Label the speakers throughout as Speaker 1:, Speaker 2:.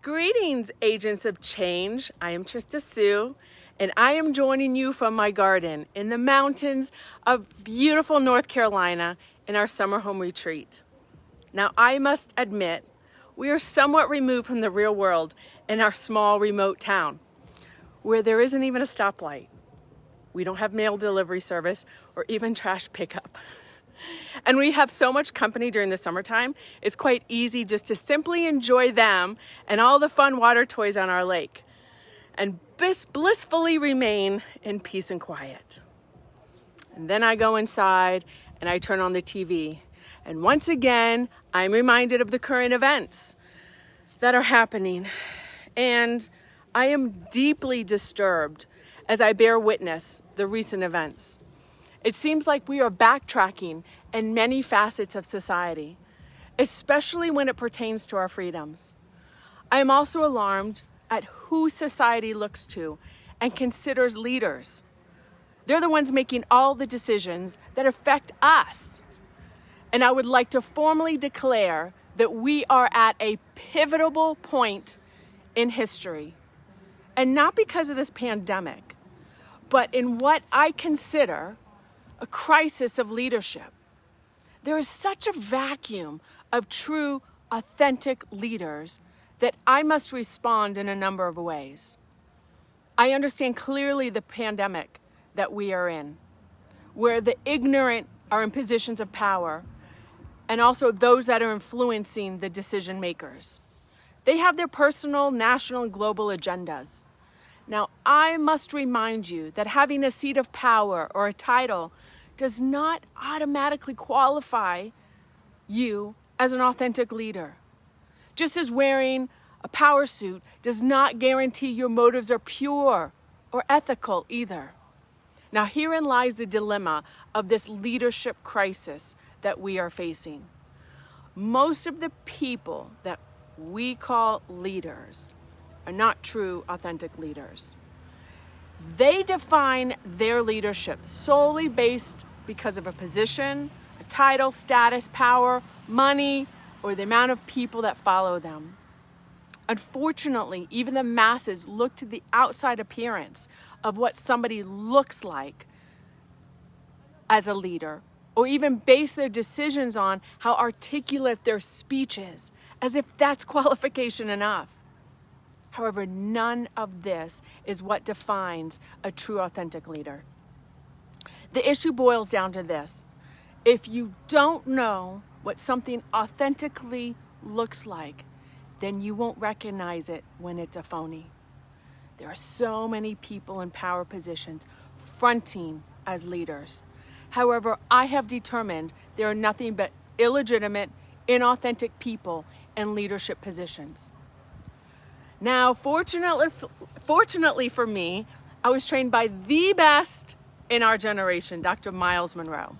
Speaker 1: Greetings, agents of change. I am Trista Sue, and I am joining you from my garden in the mountains of beautiful North Carolina in our summer home retreat. Now, I must admit, we are somewhat removed from the real world in our small remote town, where there isn't even a stoplight. We don't have mail delivery service or even trash pickup. And we have so much company during the summertime, it's quite easy just to simply enjoy them and all the fun water toys on our lake and blissfully remain in peace and quiet. And then I go inside and I turn on the TV. And once again, I'm reminded of the current events that are happening. And I am deeply disturbed as I bear witness the recent events. It seems like we are backtracking in many facets of society, especially when it pertains to our freedoms. I am also alarmed at who society looks to and considers leaders. They're the ones making all the decisions that affect us. And I would like to formally declare that we are at a pivotal point in history. And not because of this pandemic, but in what I consider a crisis of leadership. There is such a vacuum of true, authentic leaders that I must respond in a number of ways. I understand clearly the pandemic that we are in, where the ignorant are in positions of power, and also those that are influencing the decision makers. They have their personal, national, and global agendas. Now, I must remind you that having a seat of power or a title does not automatically qualify you as an authentic leader. Just as wearing a power suit does not guarantee your motives are pure or ethical either. Now, herein lies the dilemma of this leadership crisis that we are facing. Most of the people that we call leaders are not true, authentic leaders. They define their leadership solely based because of a position, a title, status, power, money, or the amount of people that follow them. Unfortunately, even the masses look to the outside appearance of what somebody looks like as a leader, or even base their decisions on how articulate their speech is, as if that's qualification enough. However, none of this is what defines a true, authentic leader. The issue boils down to this. If you don't know what something authentically looks like, then you won't recognize it when it's a phony. There are so many people in power positions fronting as leaders. However, I have determined there are nothing but illegitimate, inauthentic people in leadership positions. Now, fortunately for me, I was trained by the best in our generation, Dr. Miles Monroe,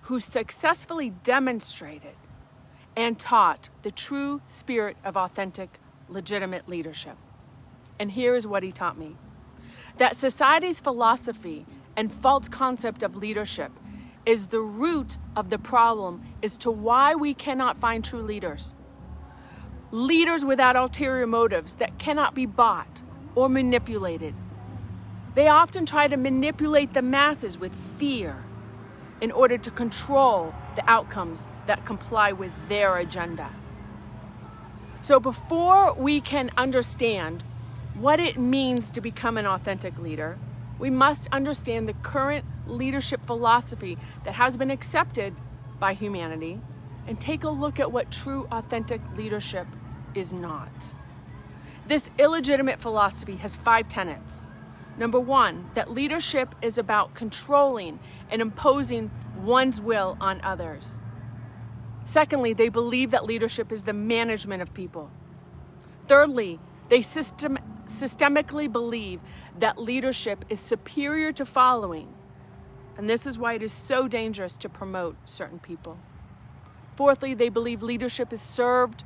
Speaker 1: who successfully demonstrated and taught the true spirit of authentic, legitimate leadership. And here is what he taught me. That society's philosophy and false concept of leadership is the root of the problem as to why we cannot find true leaders. Leaders without ulterior motives that cannot be bought or manipulated. They often try to manipulate the masses with fear in order to control the outcomes that comply with their agenda. So before we can understand what it means to become an authentic leader, we must understand the current leadership philosophy that has been accepted by humanity and take a look at what true, authentic leadership is not. This illegitimate philosophy has 5 tenets. Number 1, that leadership is about controlling and imposing one's will on others. Secondly, they believe that leadership is the management of people. Thirdly, they systemically believe that leadership is superior to following, and this is why it is so dangerous to promote certain people. Fourthly, they believe leadership is served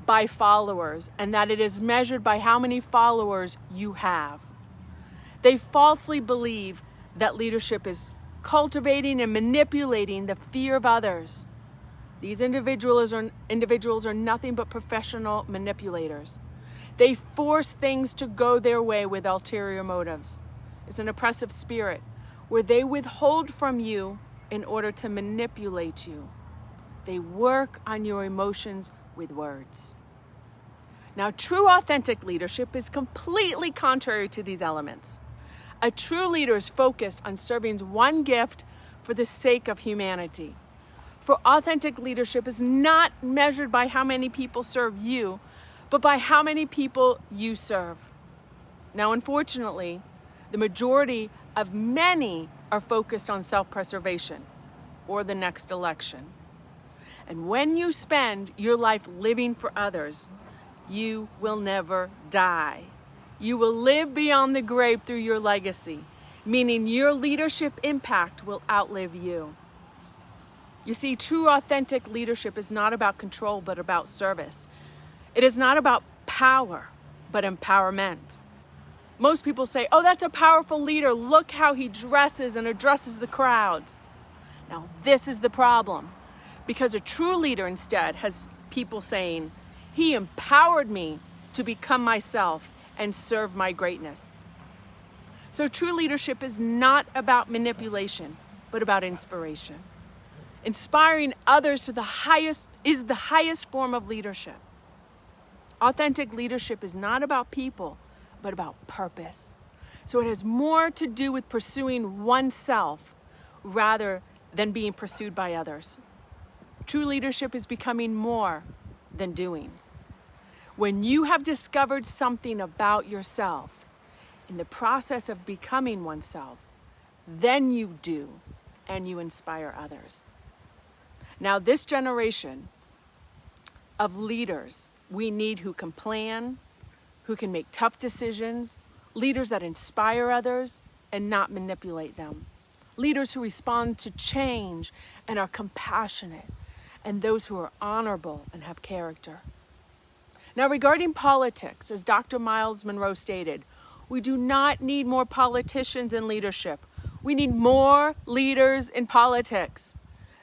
Speaker 1: by followers and that it is measured by how many followers you have. They falsely believe that leadership is cultivating and manipulating the fear of others. These individuals are nothing but professional manipulators. They force things to go their way with ulterior motives. It's an oppressive spirit where they withhold from you in order to manipulate you. They work on your emotions with words. Now, true authentic leadership is completely contrary to these elements. A true leader is focused on serving one gift for the sake of humanity. For authentic leadership is not measured by how many people serve you, but by how many people you serve. Now, unfortunately, the majority of many are focused on self-preservation or the next election. And when you spend your life living for others, you will never die. You will live beyond the grave through your legacy, meaning your leadership impact will outlive you. You see, true authentic leadership is not about control, but about service. It is not about power, but empowerment. Most people say, oh, that's a powerful leader. Look how he dresses and addresses the crowds. Now, this is the problem, because a true leader instead has people saying, he empowered me to become myself and serve my greatness. So true leadership is not about manipulation, but about inspiration. Inspiring others to the highest is the highest form of leadership. Authentic leadership is not about people, but about purpose. So it has more to do with pursuing oneself rather than being pursued by others. True leadership is becoming more than doing. When you have discovered something about yourself in the process of becoming oneself, then you do and you inspire others. Now, this generation of leaders we need who can plan, who can make tough decisions, leaders that inspire others and not manipulate them, leaders who respond to change and are compassionate, and those who are honorable and have character. Now, regarding politics, as Dr. Miles Monroe stated, we do not need more politicians in leadership. We need more leaders in politics.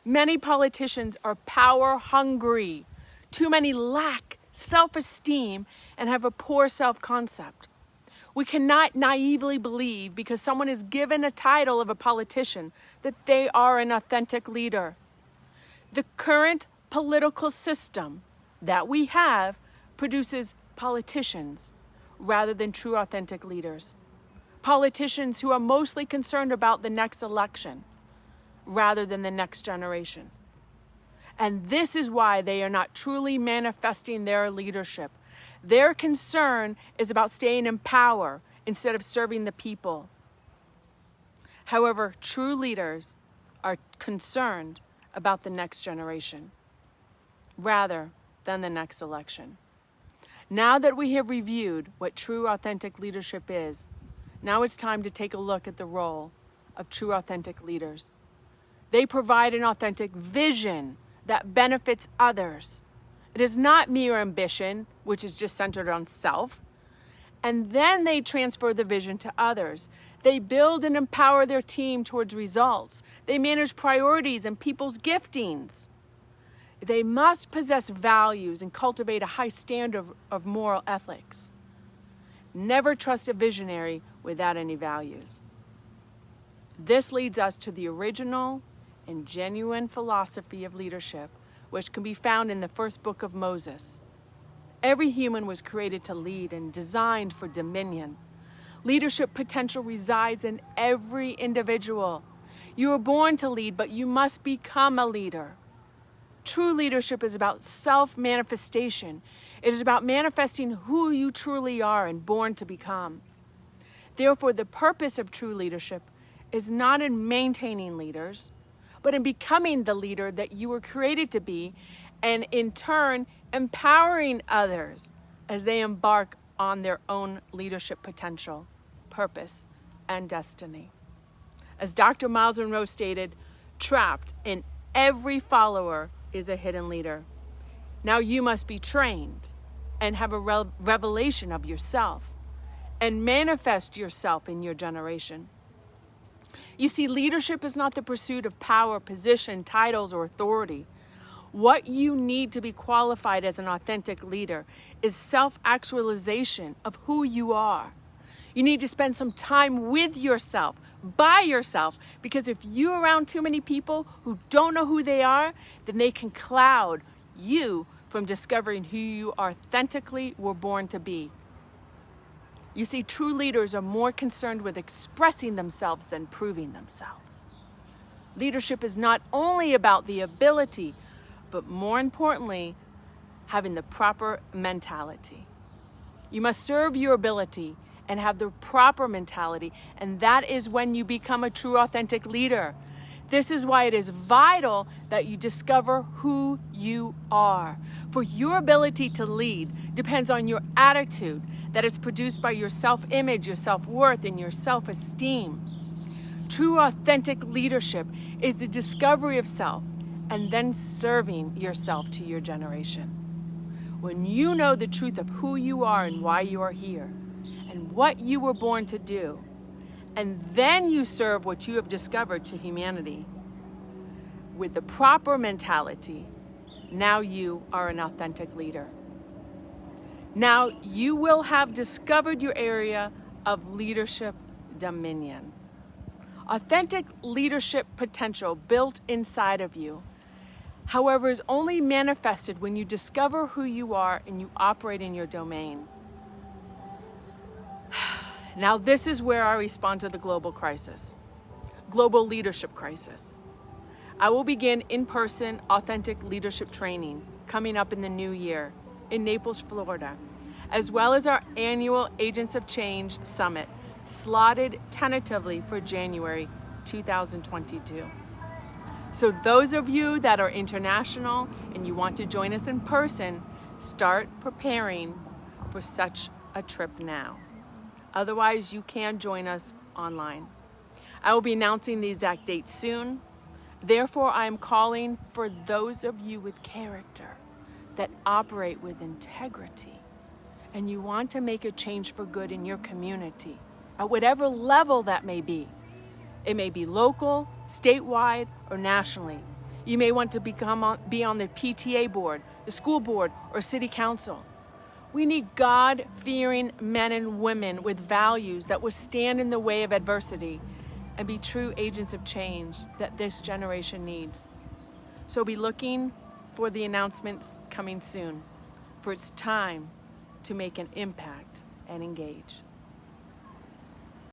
Speaker 1: Many politicians are power hungry. Too many lack self-esteem and have a poor self-concept. We cannot naively believe because someone is given a title of a politician that they are an authentic leader. The current political system that we have produces politicians rather than true authentic leaders. Politicians who are mostly concerned about the next election rather than the next generation. And this is why they are not truly manifesting their leadership. Their concern is about staying in power instead of serving the people. However, true leaders are concerned about the next generation rather than the next election. Now that we have reviewed what true authentic leadership is, now it's time to take a look at the role of true authentic leaders. They provide an authentic vision that benefits others. It is not mere ambition, which is just centered on self. And then they transfer the vision to others. They build and empower their team towards results. They manage priorities and people's giftings. They must possess values and cultivate a high standard of moral ethics. Never trust a visionary without any values. This leads us to the original and genuine philosophy of leadership, which can be found in the first book of Moses. Every human was created to lead and designed for dominion. Leadership potential resides in every individual. You are born to lead, but you must become a leader. True leadership is about self-manifestation. It is about manifesting who you truly are and born to become. Therefore, the purpose of true leadership is not in maintaining leaders, but in becoming the leader that you were created to be, and in turn, empowering others as they embark on their own leadership potential, purpose, and destiny. As Dr. Miles Monroe stated, trapped in every follower is a hidden leader. Now you must be trained and have a revelation of yourself and manifest yourself in your generation. You see, leadership is not the pursuit of power, position, titles, or authority. What you need to be qualified as an authentic leader is self-actualization of who you are. You need to spend some time with yourself, by yourself, because if you're around too many people who don't know who they are, then they can cloud you from discovering who you authentically were born to be. You see, true leaders are more concerned with expressing themselves than proving themselves. Leadership is not only about the ability, but more importantly, having the proper mentality. You must serve your ability and have the proper mentality, and that is when you become a true authentic leader. This is why it is vital that you discover who you are. For your ability to lead depends on your attitude that is produced by your self-image, your self-worth, and your self-esteem. True authentic leadership is the discovery of self and then serving yourself to your generation. When you know the truth of who you are and why you are here and what you were born to do, and then you serve what you have discovered to humanity with the proper mentality, now you are an authentic leader. Now you will have discovered your area of leadership dominion. Authentic leadership potential built inside of you, however, is only manifested when you discover who you are and you operate in your domain. Now this is where I respond to the global crisis, global leadership crisis. I will begin in-person authentic leadership training coming up in the new year in Naples, Florida, as well as our annual Agents of Change Summit, slotted tentatively for January 2022. So those of you that are international and you want to join us in person, start preparing for such a trip now. Otherwise, you can join us online. I will be announcing the exact date soon. Therefore, I am calling for those of you with character that operate with integrity and you want to make a change for good in your community, at whatever level that may be. It may be local, statewide, or nationally. You may want to be on the PTA board, the school board, or city council. We need God-fearing men and women with values that will stand in the way of adversity and be true agents of change that this generation needs. So be looking for the announcements coming soon, for it's time to make an impact and engage.